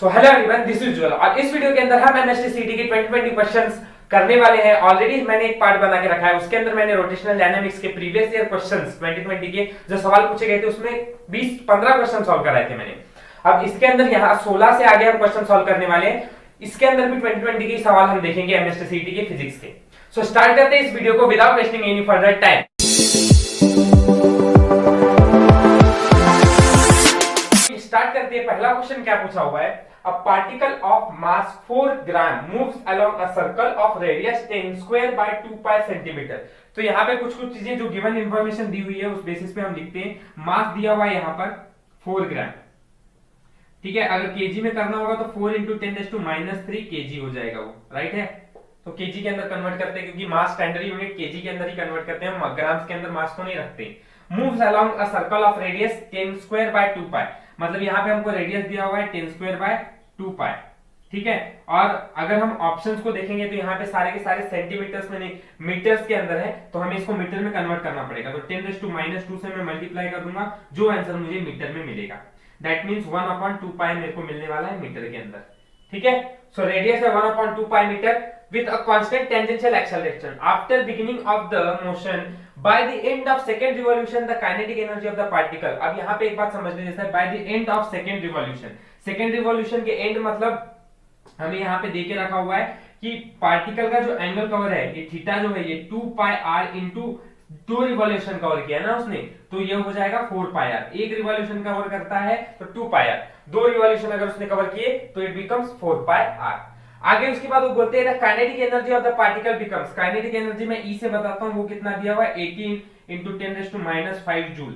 So hello everyone, this is ज्वल और इस वीडियो के अंदर हम एमएसटी सीटी के 2020 क्वेश्चंस करने वाले हैं। ऑलरेडी मैंने एक पार्ट बना के रखा है, उसके अंदर मैंने रोटेशनल डायनामिक्स के प्रीवियस ईयर क्वेश्चंस 2020 के जो सवाल पूछे गए थे उसमें 20-15 क्वेश्चन सॉल्व कराए थे मैंने। अब इसके अंदर यहाँ 16 से आगे हम क्वेश्चन सॉल्व करने वाले हैं। इसके अंदर भी 2020 के सवाल हम देखेंगे एमएसटी सीटी के फिजिक्स के। सो स्टार्ट करते हैं इस वीडियो को without wasting any further time. Start करते हैं। पहला क्वेश्चन क्या पूछा हुआ है, a particle of mass 4 gram moves along a circle of radius 10 square by 2 pi centimetre. तो यहाँ पे कुछ चीजें जो गिवन इंफॉर्मेशन दी हुई है उस बेसिस पे हम लिखते हैं। मास दिया हुआ है यहाँ पर 4 ग्राम, ठीक है। अगर केजी में करना होगा तो 4 इंटू 10⁻³ केजी हो जाएगा वो, राइट है। तो केजी के अंदर कन्वर्ट करते हैं क्योंकि मास स्टैंडर्ड यूनिट केजी के अंदर ही कन्वर्ट करते हैं, हम ग्राम्स के अंदर मास को नहीं रखते। Moves along a circle of radius 10 square by 2 पाई, मतलब यहाँ पे हमको रेडियस दिया हुआ है 10 स्क्वायर बाय 2 पाई, ठीक है। और अगर हम ऑप्शंस को देखेंगे तो यहाँ पे सारे के सारे सेंटीमीटर्स में नहीं मीटर्स के अंदर है, तो हमें इसको मीटर में कन्वर्ट करना पड़ेगा। तो 10⁻² से मैं मल्टीप्लाई कर दूंगा, जो आंसर मुझे मीटर में मिलेगा दैट मींस 1/2 पाई मेरे को मिलने वाला है मीटर के अंदर, ठीक है। सो रेडियस है 1/2 pi metre with a constant tangential acceleration after beginning of the motion by the end of second revolution the kinetic energy of the particle। अब यहाँ पे एक बात समझने जैसा है, by the end of second revolution, second revolution के end मतलब हमें यहाँ पे देके रखा हुआ है कि पार्टिकल का जो एंगल कवर है ये थीटा जो है ये 2 pi are into 2 revolution cover किया ना उसने, तो ये हो जाएगा 4 पाई आर। एक रिवॉल्यूशन कवर करता है तो 2 पाई आर, 2 रिवॉल्यूशन अगर उसने कवर किए तो इट बिकम्स 4 पाई आर। आगे उसके बाद वो बोलते हैं kinetic energy of the particle becomes, kinetic energy में ई से बताता हूं वो कितना दिया हुआ है 18 इंटू 10⁻⁵ जूल,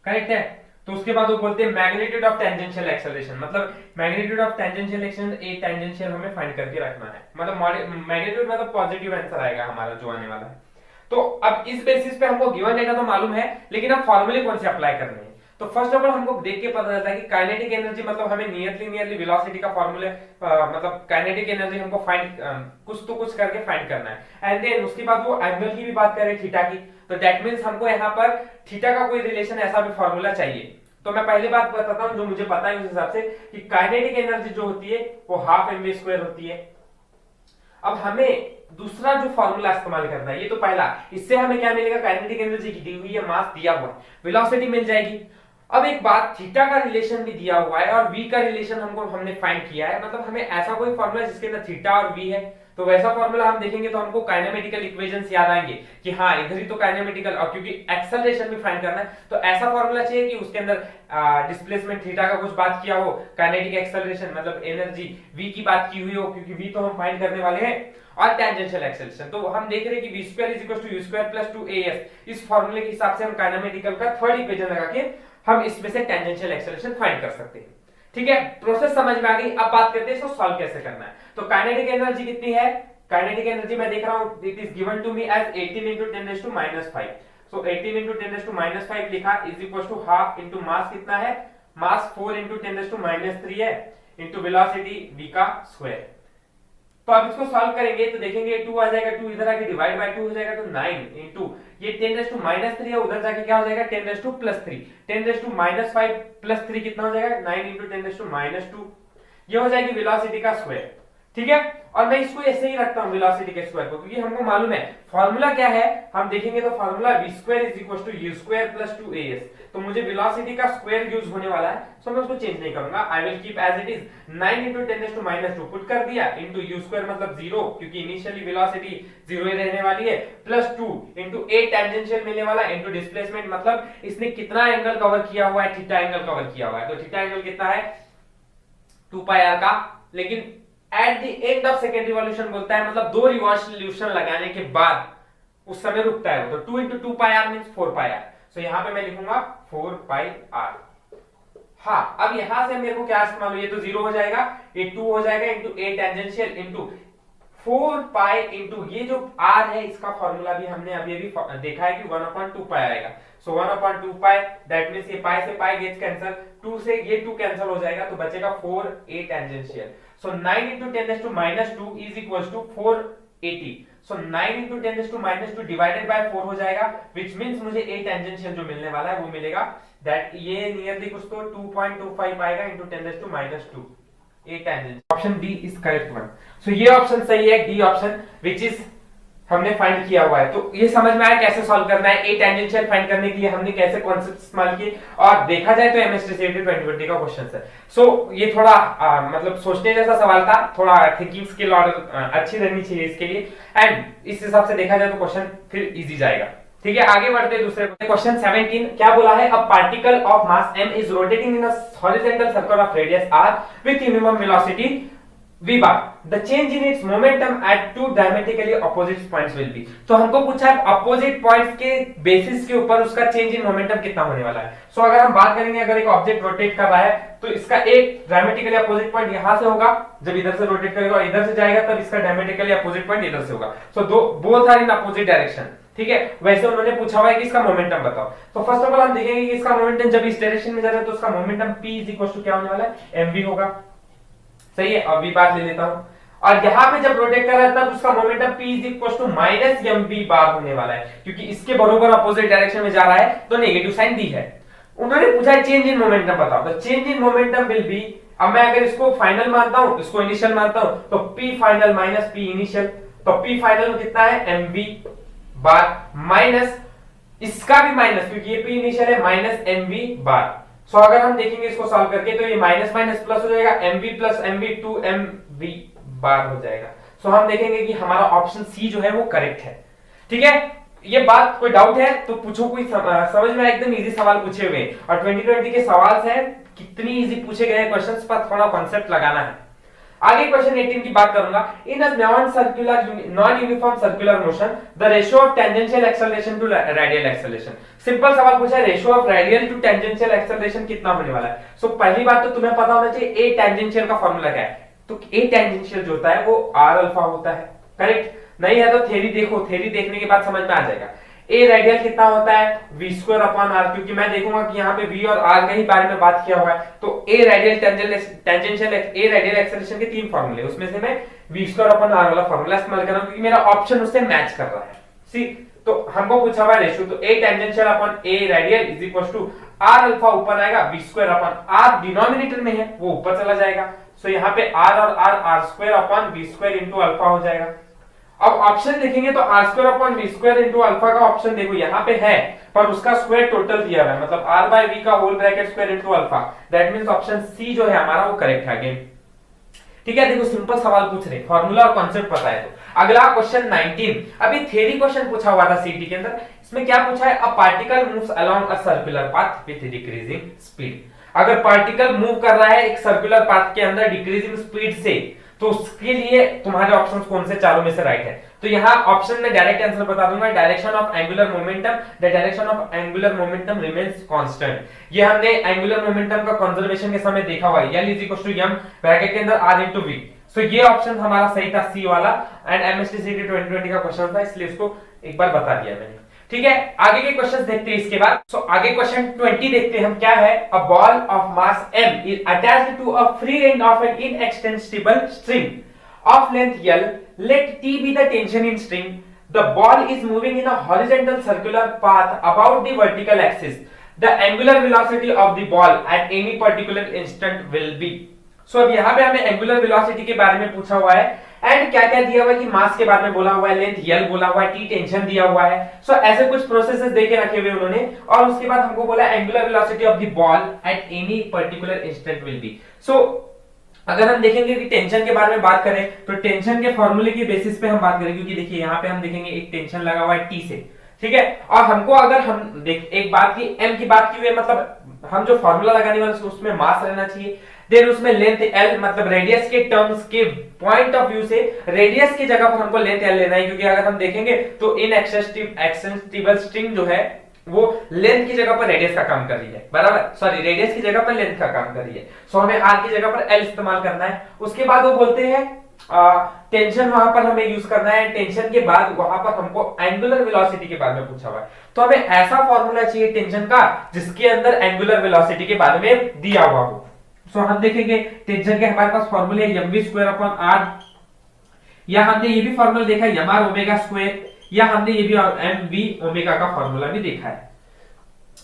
करेक्ट है। तो उसके बाद वो बोलते हैं मैग्नीट्यूड ऑफ टेंजेंशियल एक्सेलरेशन, मतलब magnitude of tangential acceleration A tangential हमें फाइंड करके रखना है, मतलब मैग्नीट्यूड मतलब पॉजिटिव आंसर आएगा हमारा जो आने वाला है। तो अब इस बेसिस पे हमको गिवन डेटा तो मालूम है, लेकिन अब फॉर्मूले कौन से अप्लाई करने हैं। तो फर्स्ट ऑफ ऑल हमको देख के पता चलता है कि काइनेटिक एनर्जी मतलब हमें नियरली वेलोसिटी का फॉर्मूला मतलब काइनेटिक एनर्जी हमको फाइंड कुछ करके फाइंड करना है। एंड देन उसके बाद वो एंगल की भी बात करें थीटा की, तो दैट मींस हमको यहाँ पर थीटा का कोई रिलेशन ऐसा भी फॉर्मूला चाहिए। तो मैं पहली बात बताता हूँ जो मुझे पता है उस हिसाब से कि काइनेटिक एनर्जी जो होती है वो हाफ mv² होती है। अब हमें दूसरा जो फॉर्मूला इस्तेमाल करना है, ये तो पहला, इससे हमें क्या मिलेगा, काइनेटिक एनर्जी की दी हुई है, मास दिया हुआ है, वेलोसिटी मिल जाएगी। अब एक बात, थीटा का रिलेशन भी दिया हुआ है और v का रिलेशन हमने फाइंड किया है, मतलब हमें ऐसा कोई फॉर्मूला जिसके अंदर थीटा और v है, तो वैसा फॉर्मूला हम देखेंगे तो हमको काइनेमेटिकल इक्वेशंस याद आएंगे कि हाँ इधर ही तो काइनेमेटिकल, और क्योंकि एक्सेलरेशन भी फाइंड करना है तो ऐसा फॉर्मूला चाहिए कि उसके अंदर डिस्प्लेसमेंट थीटा का कुछ बात किया हो, काइनेटिक एक्सेलरेशन मतलब एनर्जी v की बात की हुई हो, क्योंकि v तो हम फाइंड करने वाले हैं, और टेंजेंशियल एक्सेलरेशन। तो हम देख रहे हैं कि v² = u² + 2as, इस फॉर्मूले के हिसाब से हम काइनेमेटिकल का थर्ड इक्वेशन लगा के हम इसमें से टेंजेंशियल एक्सेलरेशन फाइंड कर सकते हैं, ठीक है। प्रोसेस समझ में आ गई। अब बात करते हैं इसको सॉल्व कैसे करना है। तो काइनेटिक एनर्जी कितनी है, काइनेटिक एनर्जी मैं देख रहा हूं it is given to me as 18 into 10⁻⁵। So 18 into 10⁻⁵ लिखा is equal to half into mass कितना है, मास 4 इंटू 10⁻³ है इंटू वेलोसिटी v का स्क्वायर। तो अब इसको सॉल्व करेंगे तो देखेंगे 2 आ जाएगा, 2 इधर आके डिवाइड बाय 2 हो जाएगा, तो 9 इंटू ये 10⁻³ है, उधर जाके क्या हो जाएगा 10⁻+3, 10⁻⁵+3 कितना हो जाएगा 9 इंटू 10⁻², ये हो जाएगी वेलोसिटी का स्क्वायर, ठीक है। और मैं इसको ऐसे ही रखता हूं वेलोसिटी के स्क्वायर को, क्योंकि हमको मालूम है फॉर्मूला क्या है, हम देखेंगे तो फॉर्मूला v² = u² + 2as, तो मुझे वेलोसिटी का स्क्वायर यूज होने वाला है, सो मैं उसको चेंज नहीं करूंगा, I will keep as it is. 9 into 10⁻² put कर दिया इंटू u² मतलब 0, क्योंकि इनिशियली वेलोसिटी 0 ही रहने वाली है, प्लस 2 इंटू a टेंजेंशियल मिलने वाला इंटू डिस्प्लेसमेंट, मतलब इसने कितना एंगल कवर किया हुआ है, थीटा एंगल कवर किया हुआ है, तो थीटा एंगल कितना है 2 पाई आर का, लेकिन at the end of second revolution बोलता है, मतलब 2 रिवॉल्यूशन लगाने के बाद उस समय रुकता है, तो 2 into 2 pi R means 4 pi R. So यहां पे मैं लिखूंगा 4 पाई आर। हाँ, अब यहां से मेरे को क्या इस्तेमाल हुई, ये तो 0 हो जाएगा, ये 2 हो जाएगा into a tangential into 4 pi into ये जो r है इसका फॉर्मूला भी हमने अभी देखा है कि 1/2 पाई आएगा। सो 1/2 पाई दैट मींस ये पाई से पाई गेट्स कैंसिल, 2 से ये 2 कैंसिल हो जाएगा, तो बचेगा 4a tangential. So 9 into 10⁻² is equal to 480। So 9 into 10⁻² divided by 4 हो जाएगा, विच मींस मुझे a टेंजेंशियल जो मिलने वाला है वो मिलेगा दैट ये नियरली कुछ तो 2.25 आएगा into 10⁻²। A tangential. Option D is correct one. So ये ऑप्शन सही है, डी ऑप्शन विच इज हमने फाइंड किया हुआ है। तो ये समझ में आया कैसे सॉल्व करना है। ए टेंजेंशियल फाइंड करने के लिए हमने कैसे कॉन्सेप्ट इस्तेमाल किए, और देखा जाए तो एमएसटीसीटी 2020 का क्वेश्चन है। सो ये थोड़ा मतलब सोचने जैसा सवाल था, थोड़ा थिंकिंग स्किल और अच्छी रहनी चाहिए इसके लिए, एंड इस हिसाब से देखा जाए तो क्वेश्चन फिर इजी जाएगा। ठीक है, आगे बढ़ते हैं दूसरे क्वेश्चन 17। क्या बोला है, a particle of mass m is rotating in a horizontal circle of radius r with uniform velocity v bar, the change in its momentum at two diametrically opposite points will be। तो हमको पूछा है opposite points के basis के ऊपर उसका change in momentum कितना होने वाला है। सो अगर हम बात करेंगे, अगर एक ऑब्जेक्ट रोटेट कर रहा है तो इसका एक डायमेट्रिकली अपोजिट पॉइंट यहां से होगा, जब इधर से रोटेट करेगा और इधर से जाएगा तब इसका डायमेट्रिकली अपोजिट पॉइंट इधर से होगा। सो दो both are in opposite direction. ठीक है, वैसे उन्होंने पूछा हुआ है कि इसका मोमेंटम बताओ। तो फर्स्ट ऑफ ऑल हम देखेंगे कि इसका मोमेंटम जब इस डायरेक्शन में जा रहा है तो उसका momentum p is equal to क्या होने वाला है, mv होगा। सही है, अब v बार ले लेता हूं, और यहां पे जब रोटेट कर रहा है तब उसका momentum p is equal to minus mv bar होने वाला है, क्योंकि इसके बराबर अपोजिट डायरेक्शन में जा रहा है तो नेगेटिव साइन दी है। उन्होंने पूछा है चेंज इन मोमेंटम बताओ। तो change in momentum will be, अब मैं अगर इसको फाइनल मानता हूं, इसको इनिशियल मानता हूं, तो p final minus p initial, तो p फाइनल कितना है mv बार माइनस इसका भी माइनस, क्योंकि ये p इनिशियल है, माइनस mv बार। सो अगर हम देखेंगे इसको सॉल्व करके तो ये माइनस माइनस प्लस हो जाएगा, mv प्लस mv 2mv बार हो जाएगा। सो हम देखेंगे कि हमारा ऑप्शन सी जो है वो करेक्ट है। ठीक है, ये बात कोई डाउट है तो पूछो, कोई समझ में एकदम इजी सवाल पूछे हुए, और 2020 के सवाल से कितनी इजी पूछे गए क्वेश्चंस पर थोड़ा कॉन्सेप्ट लगाना है। आगे क्वेश्चन 18 की बात करूंगा। In a non uniform circular motion the ratio of tangential acceleration to radial acceleration. Simple सवाल पूछा है, ratio of radial to tangential acceleration कितना होने वाला है। सो पहली बात तो तुम्हें पता होना चाहिए ए टेंजेंशियल का फॉर्मूला क्या है। तो ए टेंजेंशियल जो होता है वो आर अल्फा होता है, करेक्ट? नहीं है तो थ्योरी देखो, थ्योरी देखने के बाद समझ में आ जाएगा। ए रेडियल कितना होता है, v स्क्वायर अपॉन आर, क्योंकि मैं देखूंगा कि यहाँ पे v और r के ही बारे में बात किया हुआ है। तो ए रेडियल टेंजेंशियल ए रेडियल एक्सेलरेशन के तीन फॉर्मूले, उसमें से मैं v स्क्वायर अपॉन आर वाला फॉर्मूला इस्तेमाल कर रहा हूँ, क्योंकि मेरा ऑप्शन उससे मैच कर रहा है। सी, तो हमको पूछा हुआ रेशियो, तो a tangential upon a radial is equal to r alpha ऊपर आएगा, v square upon r denominator में है वो ऊपर चला जाएगा। सो यहाँ पे r और r square upon v square into alpha हो जाएगा। अब ऑप्शन देखेंगे तो r square upon v square into alpha का ऑप्शन देखो यहाँ पे है, पर उसका स्क्वायर टोटल दिया हुआ है, मतलब r बाय v का whole bracket square into alpha. That means option C जो है हमारा वो करेक्ट है अगेन। ठीक है, देखो सिंपल सवाल पूछ रहे, फॉर्मूला और कॉन्सेप्ट पता है तो। अगला क्वेश्चन 19, अभी थ्योरी क्वेश्चन पूछा हुआ था सीटी के अंदर। इसमें क्या पूछा है, a particle moves along a circular path with decreasing speed. अगर पार्टिकल मूव कर रहा है एक सर्कुलर पाथ के अंदर डिक्रीजिंग स्पीड से, तो उसके लिए तुम्हारे ऑप्शंस कौन से चारों में से राइट है। तो यहाँ ऑप्शन में डायरेक्ट आंसर बता दूंगा, direction of angular momentum, the direction of angular momentum remains constant. ये हमने एंगुलर मोमेंटम का कंजर्वेशन के समय देखा हुआ है, L is equal to m bracket के अंदर r इनटू v। सो ये ऑप्शन हमारा सही था, सी वाला, एंड एमएसटीसीटी 2020 का क्वेश्चन था, इसलिए इसको एक बार बता दिया मैंने। ठीक है, आगे के क्वेश्चंस देखते हैं इसके बाद। सो आगे क्वेश्चन 20 देखते हैं हम, क्या है, a ball of mass m is attached to a free end of an inextensible string of length L, let T be the tension in string. The ball is moving in a horizontal circular path about the vertical axis. The angular velocity of the ball at any particular instant will be. So अब यहाँ पे हमें angular velocity के बारे में पूछा हुआ है, एंड क्या क्या दिया हुआ है कि मास के बारे में बोला हुआ है, लेंथ L बोला हुआ है, T टेंशन दिया हुआ है। सो ऐसे कुछ प्रोसेसेस दे के रखे हुए उन्होंने, और उसके बाद हमको बोला angular velocity of the ball at any particular instant will be. So अगर हम देखेंगे कि टेंशन के बारे में बात करें तो टेंशन के फॉर्मूले के बेसिस पे हम बात करेंगे, क्योंकि देखिए यहाँ पे हम देखेंगे एक टेंशन लगा हुआ है T से, ठीक है, और हमको अगर हम देख एक बात की M की बात की हुई, मतलब हम जो फॉर्मूला लगाने वाले उसमें मास रहना चाहिए, देन उसमें लेंथ L, मतलब रेडियस के टर्म्स के पॉइंट ऑफ व्यू से रेडियस की जगह पर हमको लेंथ L लेना है, क्योंकि अगर हम देखेंगे तो इनएक्सेसिबल स्ट्रिंग जो है वो लेंथ की जगह पर रेडियस का काम कर रही है, बराबर, सॉरी रेडियस की जगह पर लेंथ का काम कर रही है। सो हमें r की जगह पर L इस्तेमाल करना है। उसके बाद वो बोलते हैं टेंशन वहां पर हमें यूज करना है, टेंशन के बाद वहां पर हमको एंगुलर वेलोसिटी के बारे में पूछा हुआ है, तो हमें ऐसा फॉर्मूला चाहिए टेंशन का जिसके अंदर एंगुलर वेलोसिटी के बारे में दिया हुआ हो। सो हम देखेंगे टेंशन के हमारे पास फॉर्मूले mv स्क्वायर अपॉन r, या हमने ये भी फॉर्मूला देखा mr ओमेगा स्क्वायर, या हमने ये भी mv ओमेगा का फॉर्मूला भी देखा है।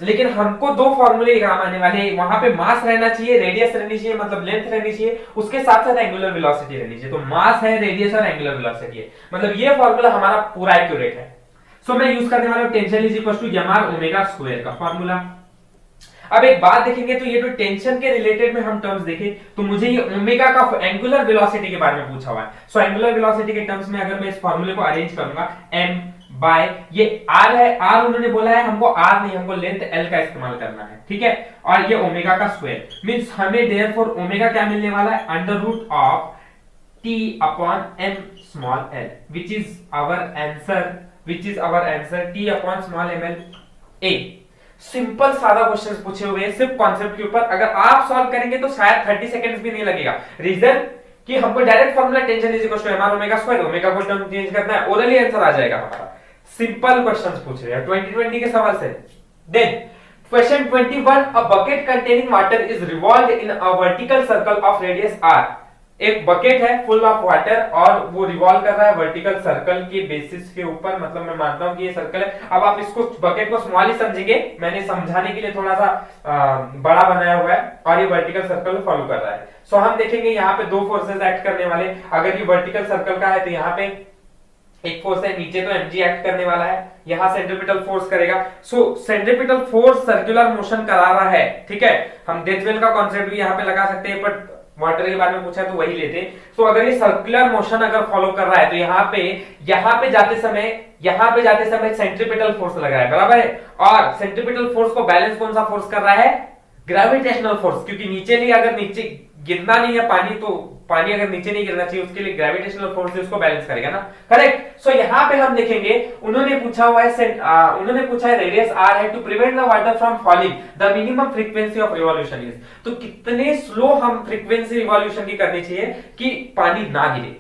लेकिन हमको दो फॉर्मूले काम आने वाले हैं, वहां पे मास रहना चाहिए, रेडियस रहनी चाहिए, मतलब लेंथ रहनी चाहिए, उसके साथ साथ एंगुलर वेलोसिटी रहनी चाहिए। तो मास है, रेडियस और एंगुलर वेलोसिटी है, मतलब ये फॉर्मूला हमारा पूरा एक्यूरेट है। सो मैं यूज करने वाला हूं tension is equal to M R omega square का फॉर्मूला। अब एक बात देखेंगे, तो ये जो टेंशन के रिलेटेड में हम टर्म्स देखें, तो मुझे ये ओमेगा का एंगुलर वेलोसिटी के बारे में पूछा हुआ है। सो एंगुलर वेलोसिटी के टर्म्स में अगर मैं इस फॉर्मूले को अरेंज करूंगा, m बाय ये r है, r उन्होंने बोला है हमको r नहीं, हमको लेंथ l का इस्तेमाल करना है, ठीक है, और ये ओमेगा का स्क्वायर मींस हमें देयरफॉर ओमेगा क्या मिलने वाला है, under root of t upon m small l, which is our answer t upon small ml a। Simple सादा क्वेश्चन पूछे हुए हैं सिर्फ कॉन्सेप्ट के ऊपर, अगर आप सॉल्व करेंगे तो शायद 30 सेकंड्स भी नहीं लगेगा। रीजन कि हमको direct formula tension is equal to M R omega square, omega को टर्म चेंज करना है, ओरली आंसर आ जाएगा हमारा। सिंपल क्वेश्चंस पूछ रहे हैं 2020 के सवाल से। Then question 21, a bucket containing water is revolved in a vertical circle of radius r। एक बकेट है फुल ऑफ वाटर और वो रिवॉल्व कर रहा है वर्टिकल सर्कल के बेसिस के ऊपर, मतलब मैं मानता हूं कि ये सर्कल है। अब आप इसको बकेट को स्मॉल ही समझेंगे, मैंने समझाने के लिए थोड़ा सा बड़ा बनाया हुआ है, और ये वर्टिकल सर्कल फॉलो कर रहा है। सो हम देखेंगे यहाँ पे दो फोर्सेस एक्ट करने वाले। अगर ये वर्टिकल सर्कल का है तो यहाँ पे एक फोर्स है, नीचे तो mg एक्ट करने वाला है, यहां सेंट्रीपिटल फोर्स करेगा। सो सेंट्रीपिटल फोर्स सर्कुलर मोशन करा रहा है, ठीक है। हम डेथवेल का कॉन्सेप्ट भी यहाँ पे लगा सकते हैं, बट वाटर के बारे में पूछा है तो वही लेते। सो अगर ये सर्कुलर मोशन अगर फॉलो कर रहा है तो यहाँ पे जाते समय सेंट्रीपिटल फोर्स लग रहा है, बराबर है। और सेंट्रीपिटल फोर्स को बैलेंस कौन सा फोर्स कर रहा है, ग्रेविटेशनल फोर्स, क्योंकि नीचे गिरना नहीं है पानी, तो पानी अगर नीचे नहीं गिरना चाहिए उसके लिए ग्रेविटेशनल फोर्स उसको बैलेंस करेगा ना, करेक्ट। सो यहाँ पे हम देखेंगे उन्होंने पूछा है रेडियस r है, to prevent the water from falling the minimum frequency of revolution is. तो कितने स्लो हम फ्रीक्वेंसी रिवॉल्यूशन की करनी चाहिए कि पानी ना गिरे।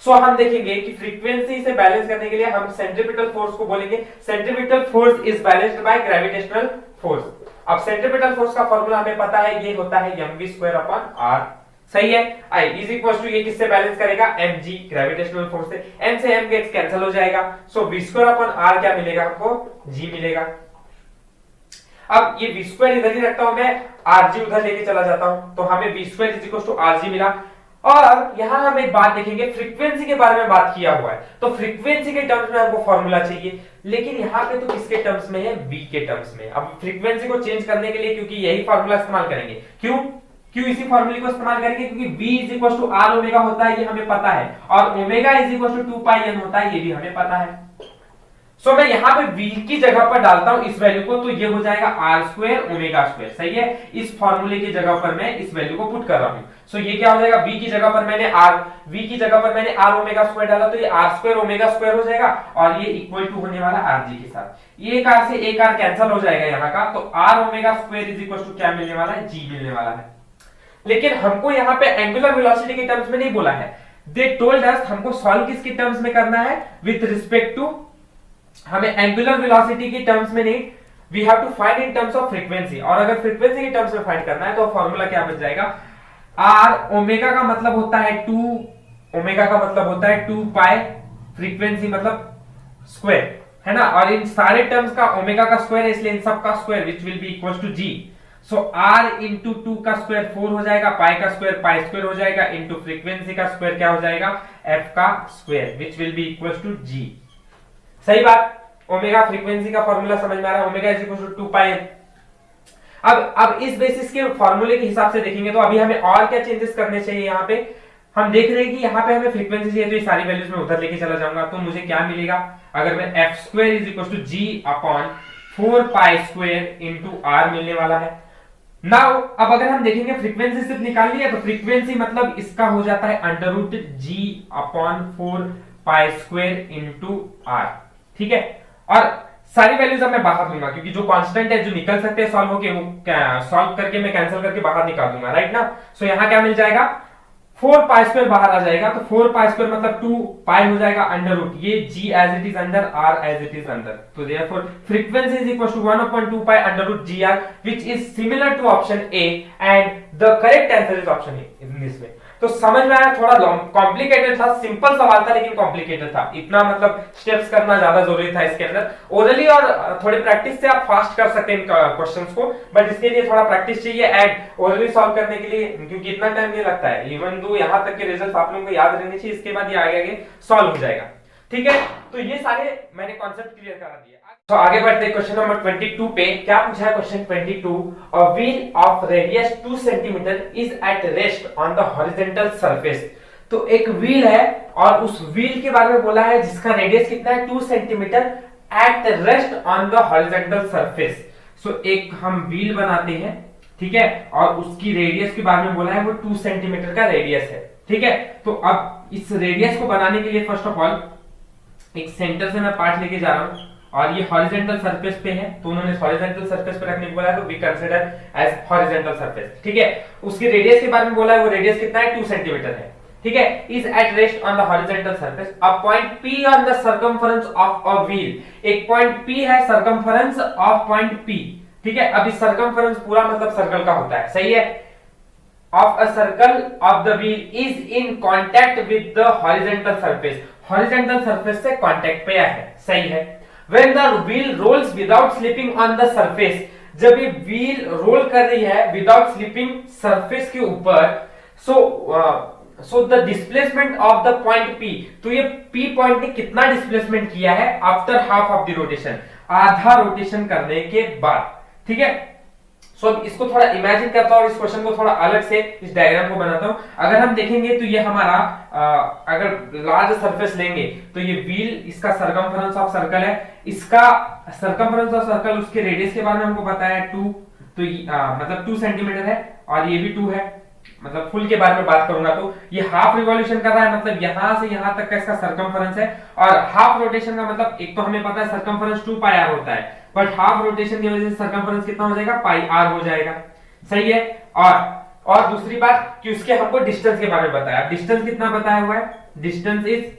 सो हम देखेंगे कि फ्रीक्वेंसी से बैलेंस करने के लिए हम सेंट्रीपिटल फोर्स को बोलेंगे centripetal force is balanced by gravitational force. अब सेंट्रीपिटल फोर्स का फॉर्मूला हमें पता है, ये होता है mv²/r, सही है। I इज इक्वल टू ये किससे बैलेंस करेगा, mg ग्रेविटेशनल फोर्स से, m से m गेट्स कैंसिल हो जाएगा। सो v²/r क्या मिलेगा आपको, g मिलेगा। अब ये v² इधर ही रखता हूं मैं, rg उधर लेके चला जाता हूं, तो हमें v² is equal to rg मिला। और यहां हम एक बात देखेंगे, फ्रीक्वेंसी के बारे में बात किया हुआ है, तो फ्रीक्वेंसी के टर्म्स में हमको फॉर्मूला चाहिए, लेकिन यहां पे तो किसके टर्म्स में है, v के टर्म्स में। अब फ्रीक्वेंसी को चेंज करने के लिए क्योंकि यही फॉर्मूला इस्तेमाल करेंगे, क्यों इसी फॉर्मूले को इस्तेमाल करेंगे, क्योंकि v is equal to r omega होता है, ये हमें पता है, और omega is equal to 2 pi n होता है, ये भी हमें पता है। सो मैं यहाँ पे v की जगह पर डालता हूं इस वैल्यू को, तो ये हो जाएगा r² ओमेगा स्क्वायर, सही है। इस फॉर्मूले की जगह पर मैं इस वैल्यू को पुट कर रहा हूं। सो ये क्या हो जाएगा, v की जगह पर मैंने r ओमेगा स्क्वायर डाला, तो ये r² ओमेगा स्क्वायर हो जाएगा, और ये इक्वल टू होने वाला rg के साथ। ये एक r से एक r कैंसिल हो जाएगा यहाँ का, तो r omega square is equal to क्या मिलने वाला है, g मिलने वाला है। लेकिन हमको यहाँ पे एंगुलर वेलोसिटी के टर्म्स में नहीं बोला है, दे टोल्ड अस हमको सॉल्व किसके टर्म्स में करना है, विथ रिस्पेक्ट टू, हमें एंगुलर वेलोसिटी के टर्म्स में नहीं, we have to find in terms of frequency. और अगर फ्रीक्वेंसी के टर्म्स में फाइंड करना है तो फॉर्मूला क्या बन जाएगा, r ओमेगा का मतलब होता है 2 पाई, फ्रीक्वेंसी मतलब स्क्वायर है ना, और इन सारे टर्म्स का ओमेगा का स्क्वायर है, इसलिए इन सब का square which will be equal to g। So r into 2 का स्क्वायर 4 हो जाएगा, पाई का स्क्वायर पाई स्क्वायर हो जाएगा, इंटू फ्रीक्वेंसी का स्क्वायर क्या हो जाएगा, f का square which will be equal to g। सही बात, ओमेगा फ्रीक्वेंसी का फॉर्मूला समझ में आ रहा है, ओमेगा इज इक्वल टू 2 पाई। अब इस बेसिस के फॉर्मूले के हिसाब से देखेंगे तो अभी हमें और क्या चेंजेस करने चाहिए। यहाँ पे हम देख रहे हैं कि यहाँ पे हमें फ्रीक्वेंसी चाहिए, तो ये सारी वैल्यूज में उधर लेके चला जाऊंगा, तो मुझे क्या मिलेगा, अगर मैं f² is equal to g upon 4 pi square into r मिलने वाला है। नाउ अब अगर हम देखेंगे फ्रीक्वेंसी सिर्फ निकालनी है, तो फ्रीक्वेंसी मतलब इसका हो जाता है under root g upon 4 pi square into r, ठीक है। और सारी वैल्यूज अब मैं बाहर दूंगा, क्योंकि जो कांस्टेंट है जो निकल सकते हैं सॉल्व होके, वो सॉल्व करके मैं कैंसिल करके बाहर निकाल दूंगा, राइट ना। सो यहाँ क्या मिल जाएगा, 4 पाई स्क्वायर बाहर आ जाएगा, तो 4 पाई स्क्वायर मतलब 2 पाई हो जाएगा अंडर रूट, ये g एज इट इज अंदर, r एज इट इज अंदर, तो therefore frequency is equal to 1/2 pi under root gr, which is similar to option A, and the correct answer is option A in this way. तो समझ में आया, थोड़ा complicated था, simple सवाल था लेकिन कॉम्प्लिकेटेड था, इतना मतलब स्टेप्स करना ज्यादा जरूरी था इसके अंदर। ओरली और थोड़ी प्रैक्टिस से आप फास्ट कर सकते हैं इन क्वेश्चंस को, बट इसके लिए थोड़ा प्रैक्टिस चाहिए एंड ओरली सॉल्व करने के लिए, क्योंकि इतना टाइम नहीं लगता है। इवन दो यहाँ तक के रिजल्ट आप लोगों को याद रहने चाहिए, इसके बाद ये आगे आगे सॉल्व हो जाएगा। ठीक है, तो ये सारे मैंने कॉन्सेप्ट क्लियर करा दिए। तो आगे बढ़ते हैं क्वेश्चन नंबर 22 पे। क्या पूछा है question 22? A wheel of radius 2 centimetre is eight rest on the horizontal surface. तो एक व्हील है और उस व्हील के बारे में बोला है जिसका रेडियस कितना है 2 centimetre at rest on the horizontal surface. So एक हम व्हील बनाते हैं, ठीक है, और उसकी रेडियस के बारे में बोला है वो 2 सेंटीमीटर का रेडियस है। ठीक है, तो अब इस रेडियस को बनाने के लिए फर्स्ट ऑफ ऑल एक सेंटर से मैं पार्ट लेके जा रहा हूं और ये हॉरिजॉन्टल सरफेस पे है, तो उन्होंने हॉरिजॉन्टल सरफेस पे रखने को बोला है, तो we consider as horizontal surface. ठीक है, उसकी रेडियस के बारे में बोला है, वो रेडियस कितना है 2 सेंटीमीटर है। ठीक है, is eight rest on the horizontal surface. A point P on the circumference of a wheel. एक पॉइंट P है सर्कमफरेंस ऑफ पॉइंट P। ठीक है, अब इस सर्कमफरेंस पूरा मतलब सर्कल का होता है, सही है। Of a circle of the wheel is in contact with the horizontal surface. Horizontal surface से कांटेक्ट पे है, सही है। When the wheel rolls without slipping on the surface, जब ये व्हील रोल कर रही है विदाउट स्लिपिंग सरफेस के ऊपर, so the displacement of the point P, तो ये P पॉइंट ने कितना डिस्प्लेसमेंट किया है after half of the rotation, आधा रोटेशन करने के बाद। ठीक है, सो अब इसको थोड़ा इमेजिन करता हूं और इस क्वेश्चन को थोड़ा अलग से इस डायग्राम को बनाता हूं। अगर हम देखेंगे तो ये हमारा अगर लार्ज सरफेस लेंगे तो ये व्हील, इसका सर्कमफरेंस ऑफ सर्कल है, इसका सर्कमफरेंस ऑफ सर्कल, उसके रेडियस के बारे में हमको पता है 2, तो मतलब 2 सेंटीमीटर है और ये भी 2 है। मतलब फुल के बारे में बात करूंगा तो ये हाफ रिवॉल्यूशन कर रहा है, मतलब यहां से यहां तक का इसका सर्कमफरेंस है, और हाफ रोटेशन का मतलब एक तो हमें पता है सर्कमफरेंस 2 पाई आर होता है, बट हाफ रोटेशन की वजह से सर्कमफरेंस कितना हो जाएगा, पाई आर हो जाएगा, सही है। और दूसरी बात कि उसके हमको डिस्टेंस के बारे में बताया। डिस्टेंस कितना बताया हुआ है, डिस्टेंस इज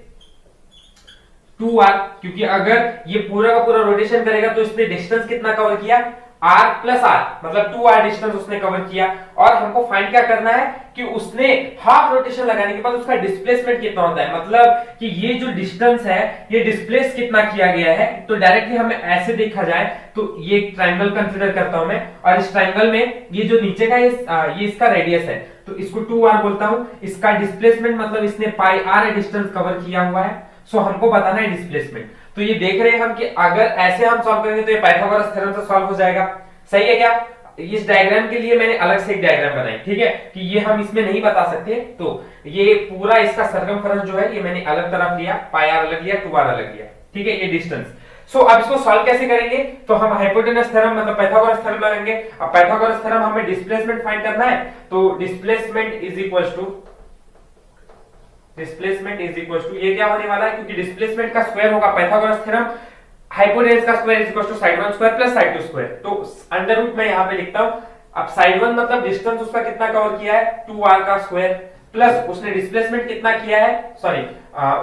2r, क्योंकि अगर ये पूरा का पूरा रोटेशन करेगा तो इसने डिस्टेंस कितना कवर किया, r प्लस r, मतलब 2r डिस्टेंस उसने कवर किया। और हमको फाइंड क्या करना है कि उसने हाफ रोटेशन लगाने के बाद उसका डिस्प्लेसमेंट कितना होता है, मतलब कि ये जो डिस्टेंस है ये डिस्प्लेस कितना किया गया है। तो डायरेक्टली हमें ऐसे देखा जाए तो ये एक ट्रायंगल कंसीडर करता हूं मैं, और इस ट्रायंगल में ये जो नीचे का ये इसका रेडियस है, तो इसको 2r बोलता हूं। इसका डिस्प्लेसमेंट मतलब इसने पाई r डिस्टेंस कवर किया हुआ है, सो हमको बताना है डिस्प्लेसमेंट। तो ये देख रहे हैं हम कि अगर ऐसे हम सॉल्व करेंगे तो ये पाइथागोरस थ्योरम से सॉल्व हो जाएगा, सही है क्या। इस डायग्राम के लिए मैंने अलग से एक डायग्राम बनाई, ठीक है, कि ये हम इसमें नहीं बता सकते, तो ये पूरा इसका सर्कमफरेंस जो है ये मैंने अलग तरफ लिया, पाई आर अलग लिया, 2r अलग लिया, ठीक है, ये डिस्टेंस। सो अब इसको सॉल्व कैसे करेंगे, तो हम हाइपोटेनस थ्योरम मतलब पाइथागोरस थ्योरम लगाएंगे। अब पाइथागोरस थ्योरम हमें डिस्प्लेसमेंट फाइंड करना है, तो डिस्प्लेसमेंट इज इक्वल टू ये क्या होने वाला है, क्योंकि डिस्प्लेसमेंट का स्क्वायर होगा पाइथागोरस थ्योरम, हाइपोटेनस का square is equal to side 1 square plus side 2 square. तो अंडर रूट में यहां पे लिखता हूं। अब साइड 1 मतलब डिस्टेंस उसका कितना कवर किया है, 2r का स्क्वायर, प्लस उसने डिस्प्लेसमेंट कितना किया है, सॉरी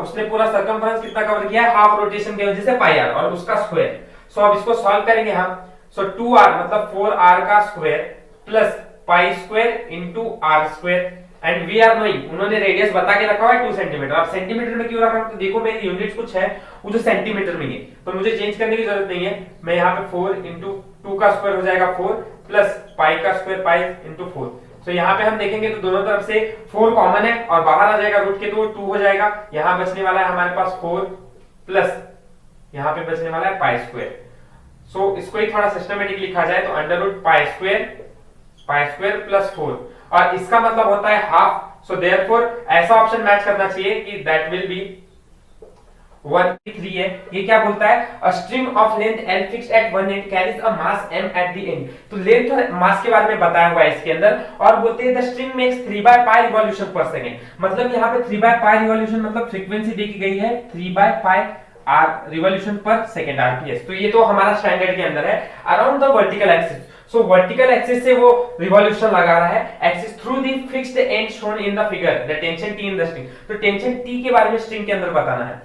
उसने पूरा सर्कमफरेंस कितना कवर किया है, हाफ रोटेशन की वजह से पाई आर, और उसका स्क्वायर। सो अब इसको सॉल्व करेंगे हम। सो 2r मतलब 4r का square plus pi square into r square, and we are knowing, उन्होंने रेडियस बता के रखा हुआ है 2 सेंटीमीटर। अब सेंटीमीटर में क्यों रखा है, तो देखो मेरी यूनिट्स कुछ है वो जो सेंटीमीटर में है, तो मुझे चेंज करने की जरूरत नहीं है। मैं यहाँ पे 4 इंटू 2 का स्क्वायर हो जाएगा 4 प्लस पाई का स्क्वायर पाई इंटू 4। तो यहाँ पे हम देखेंगे तो दोनों तरफ से 4 कॉमन है और बाहर आ जाएगा रूट के, तो 2 हो जाएगा। यहाँ बचने वाला है हमारे पास 4 प्लस यहाँ पे बचने वाला है पाई स्क्वायर। सो इसको ही थोड़ा सिस्टमेटिक लिखा जाए तो under root pi square plus 4, और इसका मतलब होता है हाफ। सो देयरफॉर ऐसा ऑप्शन मैच करना चाहिए कि दैट विल बी 1/3 है। ये क्या बोलता है, a string of length L fixed at one and carries a mass m at the end. तो लेंथ और मास के बारे में बताया हुआ है इसके अंदर, और बोलते हैं द स्ट्रिंग मेक्स 3/π रिवॉल्यूशन पर सेकंड। मतलब यहाँ पे 3/π रिवॉल्यूशन मतलब फ्रीक्वेंसी दी गई है 3/π r रिवॉल्यूशन पर सेकंड rps। तो ये तो हमारा स्टैंडर्ड के अंदर है around the vertical axis. So vertical axis से वो रिवॉल्यूशन लगा रहा है axis through the fixed and shown in the figure the tension T in the string. तो टेंशन T के बारे में स्ट्रिंग के अंदर बताना है।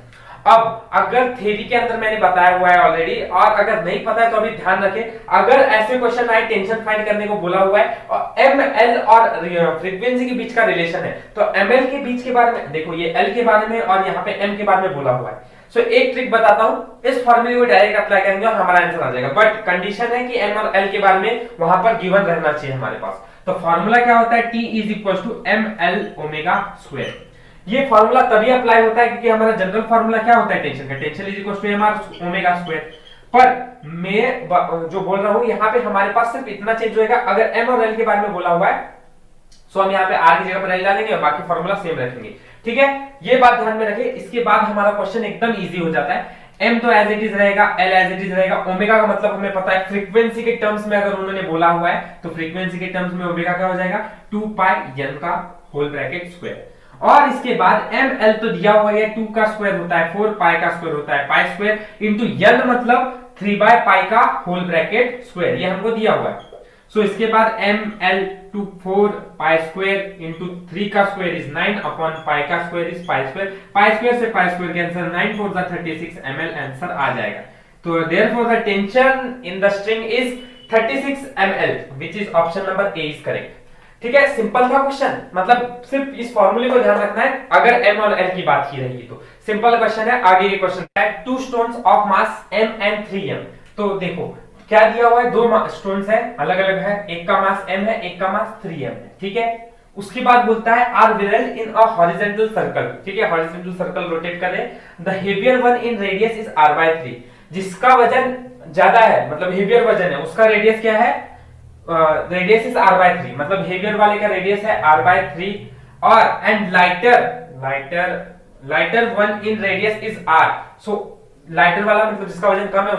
अब अगर थ्योरी के अंदर मैंने बताया हुआ है ऑलरेडी, और अगर नहीं पता है तो अभी ध्यान रखें, अगर ऐसे क्वेश्चन आए टेंशन फाइंड करने को बोला हुआ है और एम एल और फ्रीक्वेंसी के बीच का रिलेशन है, तो एम एल के बीच के बारे में देखो, ये एल के बारे में और यहाँ पे एम के बारे में बोला हुआ है। सो एक ट्रिक बताता हूं, इस फॉर्मूले को डायरेक्ट अप्लाई करेंगे और हमारा आंसर आ जाएगा, बट कंडीशन है कि एम और एल के बारे में वहां पर गिवन रहना चाहिए हमारे पास। तो फॉर्मूला क्या होता है, T is equal to M L omega square. ये फॉर्मूला तभी अप्लाई होता है क्योंकि हमारा जनरल फॉर्मूला क्या होता है टेंशन का, tension is equal to M R omega square. पर मैं जो बोल रहा हूं यहाँ पे हमारे पास सिर्फ इतना चेंज होएगा, अगर एम और एल के बारे में बोला हुआ है सो हम यहाँ पे आर की जगह पर एल डालेंगे और बाकी फॉर्मूला सेम रखेंगे, ठीक है। ये बात ध्यान में रखें। इसके बाद हमारा क्वेश्चन एकदम इजी हो जाता है। m तो एज इट इज रहेगा, l एज इट इज रहेगा, ओमेगा का मतलब हमें पता है फ्रीक्वेंसी के टर्म्स में अगर उन्होंने बोला हुआ है तो फ्रीक्वेंसी के टर्म्स में ओमेगा क्या हो जाएगा 2 पाई n का होल ब्रैकेट स्क्वायर। और इसके बाद एम एल तो दिया हुआ है 2 का स्क्वायर होता है 4, पाई का स्क्वायर होता है पाई स्क्वायर, इंटू n मतलब 3 बाय पाई का होल ब्रैकेट स्क्वायर, ये हमको दिया हुआ है। सो इसके बाद M L to 4 pi square into 3 का स्क्वायर इज 9 अपॉन पाई का square is pi square, pi square से पाई स्क्वायर कैंसिल, 9 4 जा 36 ml आंसर आ जाएगा। तो therefore the tension in the string is 36 ml which is option number A is correct, ठीक है। Simple था question, मतलब सिर्फ इस फॉर्मूले को ध्यान रखना है अगर m और l की बात की रहेगी तो सिंपल क्वेश्चन है। आगे ये क्वेश्चन है 2 stones of mass m and 3m। तो देखो क्या दिया हुआ है, 2 स्टोन्स है अलग अलग है, एक का मास m है एक का मास 3m है, ठीक है। उसके बाद बोलता है are whirled in a horizontal circle, ठीक है, हॉरिजॉन्टल सर्कल रोटेट कर रहे हैं, the heavier one in radius is r/3, जिसका वजन ज्यादा है मतलब हेवियर वजन है उसका रेडियस क्या है, रेडियस इज r/3, मतलब हेवियर वाले का रेडियस है r/3, और and lighter one in radius is r, so lighter वाला मतलब जिसका वजन कम है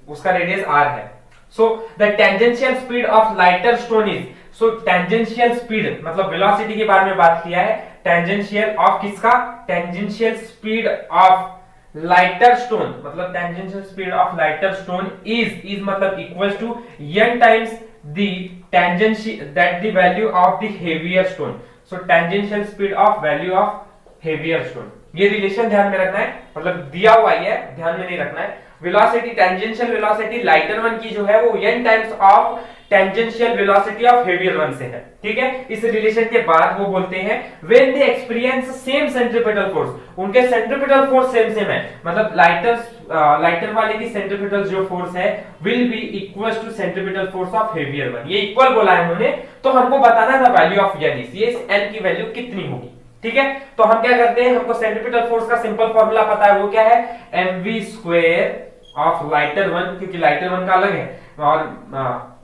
उसका रेडियस r है। So the tangential speed of lighter stone is, so tangential speed मतलब वेलोसिटी के बारे में बात किया है, टेंजेंशियल ऑफ किसका, tangential speed of lighter stone, मतलब tangential speed of lighter stone is मतलब equals to n times the tangential that the value of the heavier stone, so tangential speed of value of heavier stone. ये relation ध्यान में रखना है, मतलब दिया हुआ है ध्यान में नहीं रखना है। Velocity tangential velocity lighter one की जो है वो n times of tangential velocity of heavier one से है, ठीक है। इस रिलेशन के बाद वो बोलते हैं when they experience same centripetal force, उनके सेंट्रीपिटल फोर्स सेम है, मतलब लाइटर वाले की सेंट्रीपिटल जो फोर्स है will be equal to centripetal force of heavier one, ये इक्वल बोला है उन्होंने, तो हमको बताना था वैल्यू ऑफ n, ये n की वैल्यू कितनी होगी, ठीक है। तो हम क्या करते हैं, हमको सेंट्रीपिटल फोर्स का सिंपल फॉर्मूला पता है, वो क्या है mv square of lighter one, क्योंकि लाइटर वन का अलग है और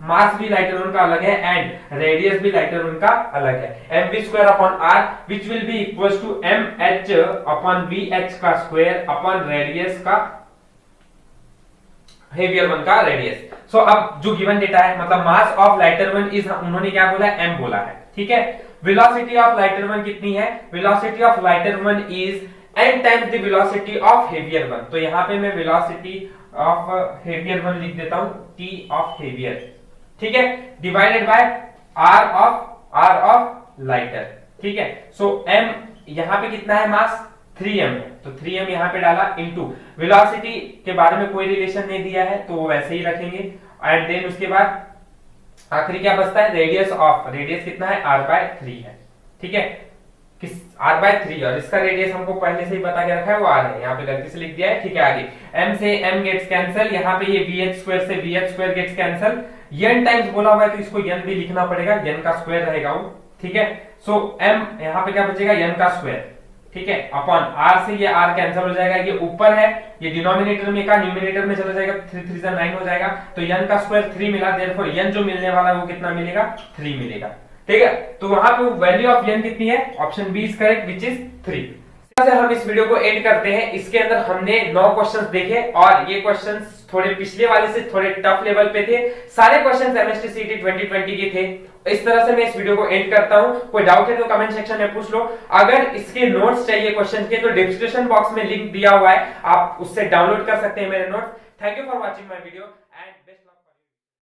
मास भी लाइटर वन का अलग है एंड रेडियस भी लाइटर वन का अलग है, mv square upon r which will be equals to mh upon vh का स्क्वायर अपॉन रेडियस का हेवियर वन का रेडियस। सो अब जो गिवन डेटा है मतलब mass of lighter one is, उन्होंने क्या बोला है m बोला है, ठीक है। वेलोसिटी ऑफ लाइटर वन कितनी है, velocity of lighter one is n times the velocity of heavier one, तो यहां पे मैं वेलोसिटी ऑफ हेवियर वन लिख देता हूं t ऑफ हेवियर, ठीक है, divided by r of lighter, ठीक है। सो m यहां पे कितना है मास 3m है, तो 3m यहां पे डाला इनटू वेलोसिटी के बारे में कोई रिलेशन नहीं दिया है तो वैसे ही रखेंगे, एंड देन उसके बाद आखिरी क्या बचता है, रेडियस कितना है r/3 है, ठीक है, किस r/3, और इसका रेडियस हमको पहले से ही बता के रखा है वो r है, यहाँ पे गलती से लिख दिया है, ठीक है। आगे m से m गेट्स कैंसिल, यहाँ पे ये vh स्क्वायर से vh square gets cancel, n times बोला हुआ है तो इसको n भी लिखना पड़ेगा, n का स्क्वायर रहेगा वो, ठीक है। सो m यहाँ पे क्या बचेगा n का स्क्वायर, ठीक है, अपॉन r से ये r कैंसिल हो जाएगा, ये ऊपर है ये डिनोमिनेटर में का न्यूमरेटर में चला जाएगा, 3 3 9 हो जाएगा, तो n का स्क्वायर 3 मिला, देयरफॉर n जो मिलने वाला है वो कितना मिलेगा 3 मिलेगा, ठीक है। तो वहां पे वैल्यू ऑफ n कितनी है, option B is correct which is 3। से हम इस वीडियो को एंड करते हैं। इसके अंदर हमने 9 क्वेश्चंस देखे और ये क्वेश्चंस थोड़े पिछले वाले से थोड़े टफ लेवल पे थे, सारे क्वेश्चंस एमएसटी सीटी 2020 के थे। इस तरह से मैं इस वीडियो को एंड करता हूं। कोई डाउट है तो कमेंट सेक्शन में पूछ लो। अगर इसके नोट्स चाहिए क्वेश्चन के तो डिस्क्रिप्शन बॉक्स में लिंक दिया हुआ है, आप उससे डाउनलोड कर सकते हैं मेरे notes. Thank you for watching my video and